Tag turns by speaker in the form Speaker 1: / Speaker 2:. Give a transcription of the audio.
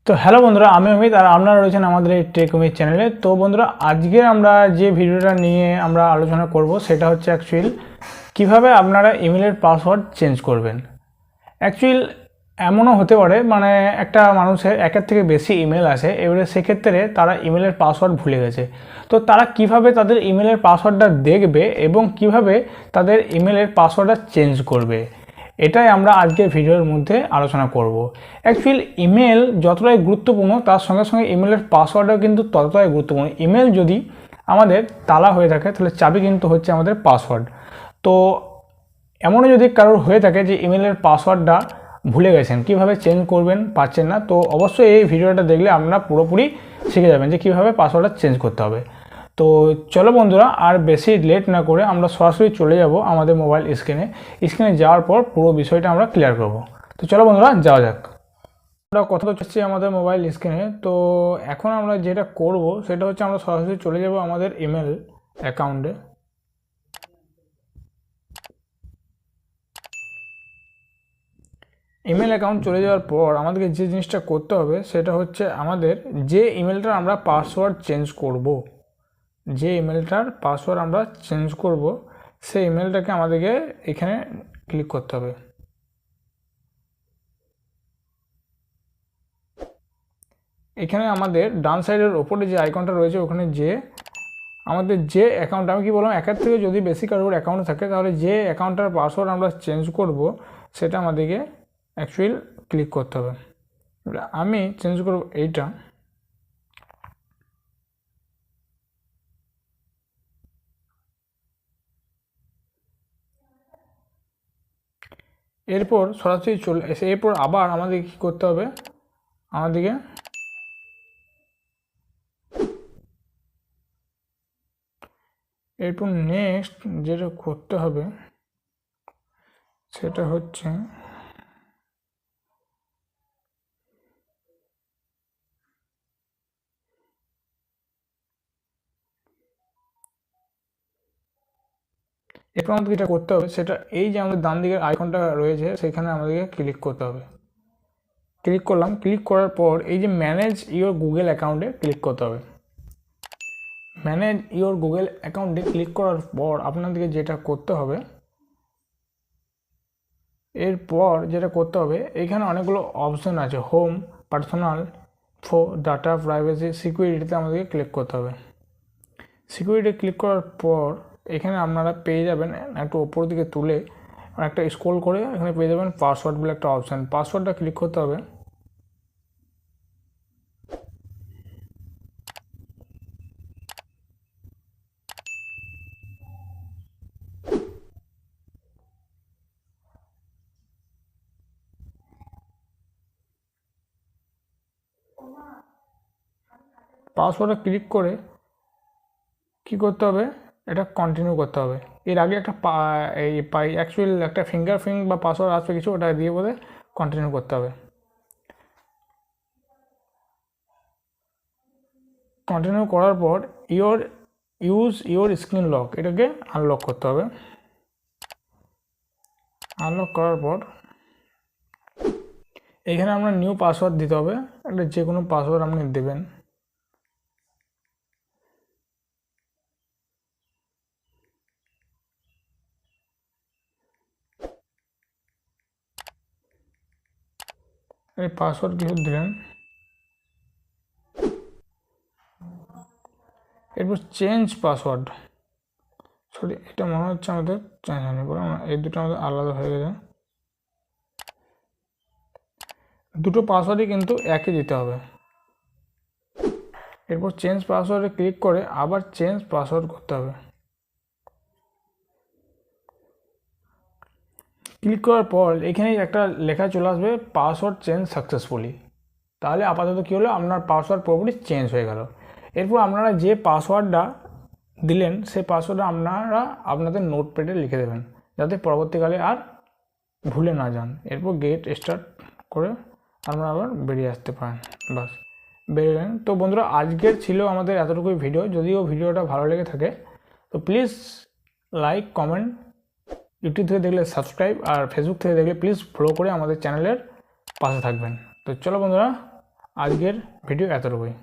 Speaker 1: তো হ্যালো বন্ধুরা, আমি অমিত আর আপনারা রয়েছেন আমাদের এই টেক অমিত চ্যানেলে। তো বন্ধুরা, আজকে আমরা যে ভিডিওটা নিয়ে আমরা আলোচনা করব সেটা হচ্ছে অ্যাকচুয়ালি কিভাবে আপনারা ইমেলের পাসওয়ার্ড চেঞ্জ করবেন। অ্যাকচুয়ালি এমনও হতে পারে মানে একটা মানুষের একের থেকে বেশি ইমেল আসে, এবারে সেক্ষেত্রে তারা ইমেলের পাসওয়ার্ড ভুলে গেছে। তো তারা কিভাবে তাদের ইমেলের পাসওয়ার্ডটা দেখবে এবং কিভাবে তাদের ইমেলের পাসওয়ার্ডটা চেঞ্জ করবে, এটাই আমরা আজকের ভিডিওর মধ্যে আলোচনা করব। অ্যাকচুয়ালি ইমেল যতটাই গুরুত্বপূর্ণ তার সঙ্গে সঙ্গে ইমেলের পাসওয়ার্ডও কিন্তু ততটাই গুরুত্বপূর্ণ। ইমেল যদি আমাদের তালা হয়ে থাকে তাহলে চাবি কিন্তু হচ্ছে আমাদের পাসওয়ার্ড। তো এমনও যদি কারোর হয়ে থাকে যে ইমেলের পাসওয়ার্ডটা ভুলে গেছেন, কিভাবে চেঞ্জ করবেন পারছেন না, তো অবশ্যই এই ভিডিওটা দেখলে আপনারা পুরোপুরি শিখে যাবেন যে কীভাবে পাসওয়ার্ডটা চেঞ্জ করতে হবে। তো চলো বন্ধুরা, আর বেশি লেট না করে আমরা সরাসরি চলে যাব আমাদের মোবাইল স্ক্রিনে যাওয়ার পর পুরো বিষয়টা আমরা ক্লিয়ার করব। তো চলো বন্ধুরা, যাওয়া যাক। আমরা কথা তো হচ্ছে আমাদের মোবাইল স্ক্রিনে। তো এখন আমরা যেটা করব সেটা হচ্ছে আমরা সরাসরি চলে যাব আমাদের ইমেল অ্যাকাউন্টে। ইমেল অ্যাকাউন্ট চলে যাওয়ার পর আমাদেরকে যে জিনিসটা করতে হবে সেটা হচ্ছে আমাদের যে ইমেলটার আমরা পাসওয়ার্ড চেঞ্জ করব, যে ইমেলটার পাসওয়ার্ড আমরা চেঞ্জ করব সেই ইমেলটাকে আমাদেরকে এখানে ক্লিক করতে হবে। এখানে আমাদের ডান সাইডের ওপরে যে আইকনটা রয়েছে ওখানে যে আমাদের যে অ্যাকাউন্ট, আমি কি বললাম, একের থেকে যদি বেশি কারোর অ্যাকাউন্ট থাকে তাহলে যে অ্যাকাউন্টটার পাসওয়ার্ড আমরা চেঞ্জ করব সেটা আমাদেরকে অ্যাকচুয়ালি ক্লিক করতে হবে। আমি চেঞ্জ করব এইটা। এরপর সরাসরি চলে এসে এরপর আবার আমাদের কী করতে হবে, আমাদেরকে এরপর নেক্সট যেটা করতে হবে সেটা হচ্ছে এরপর আমাদের যেটা করতে হবে সেটা এই যে আমাদের ডান দিকের আইকনটা রয়েছে সেখানে আমাদেরকে ক্লিক করতে হবে। ক্লিক করলাম, ক্লিক করার পর এই যে ম্যানেজ ইওর গুগল অ্যাকাউন্টে ক্লিক করতে হবে। ম্যানেজ ইওর গুগল অ্যাকাউন্টে ক্লিক করার পর আপনাদেরকে যেটা করতে হবে, এরপর যেটা করতে হবে এখানে অনেকগুলো অপশন আছে, হোম, পার্সোনাল, ডাটা, প্রাইভেসি, সিকিউরিটিতে আমাদেরকে ক্লিক করতে হবে। সিকিউরিটি ক্লিক করার পর এখানে আপনারা পেয়ে যাবেন একটু ওপর দিকে তুলে একটা স্ক্রল করে এখানে পেয়ে যাবেন পাসওয়ার্ড বলে একটা অপশান। পাসওয়ার্ডটা ক্লিক করতে হবে। পাসওয়ার্ডে ক্লিক করে কি করতে হবে, এটা কন্টিনিউ করতে হবে। এর আগে একটা অ্যাকচুয়াল একটা ফিঙ্গারপ্রিন্ট বা পাসওয়ার্ড আসবে কিছু, ওটা দিয়ে বলে কন্টিনিউ করতে হবে। কন্টিনিউ করার পর ইউজ ইওর স্ক্রিন লক, এটাকে আনলক করতে হবে। আনলক করার পর এখানে আপনার নিউ পাসওয়ার্ড দিতে হবে, একটা যে কোনো পাসওয়ার্ড আপনি দেবেন। এই পাসওয়ার্ড কিছু দিলেন, এরপর চেঞ্জ পাসওয়ার্ড। সরি, এটা মনে হচ্ছে আমাদের চেঞ্জ হয়নি, বললাম না এই দুটো আমাদের আলাদা হয়ে গেছে। দুটো পাসওয়ার্ডই কিন্তু একই দিতে হবে। এরপর চেঞ্জ পাসওয়ার্ডে ক্লিক করে আবার চেঞ্জ পাসওয়ার্ড করতে হবে। ক্লিক করার পর এখানে একটা লেখা চলে আসবে পাসওয়ার্ড চেঞ্জ সাকসেসফুলি। তাহলে আপাতত কী হলো, আপনার পাসওয়ার্ড পুরোপুরি চেঞ্জ হয়ে গেল। এরপর আপনারা যে পাসওয়ার্ডটা দিলেন সেই পাসওয়ার্ডটা আপনারা আপনাদের নোটপ্যাডে লিখে দেবেন যাতে পরবর্তীকালে আর ভুলে না যান। এরপর গেট স্টার্ট করে আপনারা আবার বেরিয়ে আসতে পারেন। বাস, বেরিয়ে। তো বন্ধুরা, আজকের ছিল আমাদের এতটুকুই ভিডিও। যদিও ভিডিওটা ভালো লেগে থাকে তো প্লিজ লাইক, কমেন্ট, ইউটিউব থেকে দেখলে সাবস্ক্রাইব, আর ফেসবুক থেকে দেখলে প্লিজ ফলো করে আমাদের চ্যানেলের পাশে থাকবেন। তো চলো বন্ধুরা, আজকের ভিডিও এতটুকুই।